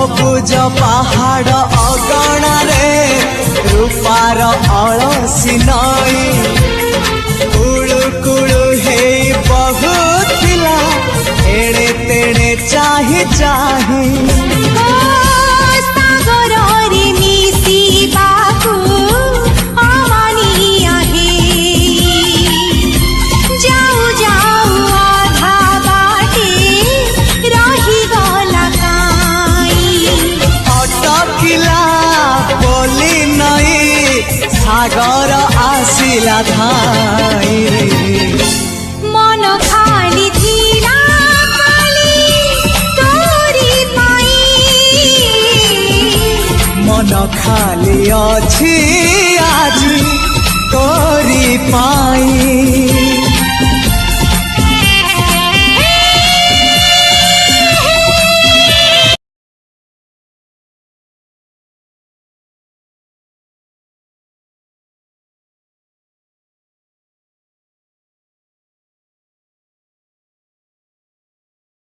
सबुज पहाड़ अगणारे रूपार अलसी नई कुळु कुळु हे बहुथिला एड़े तेड़े चाही चाही सागर आसिला धाई मन खाली थिला खाली तोरी पाई मन खाली अछि आज तोरी पाई।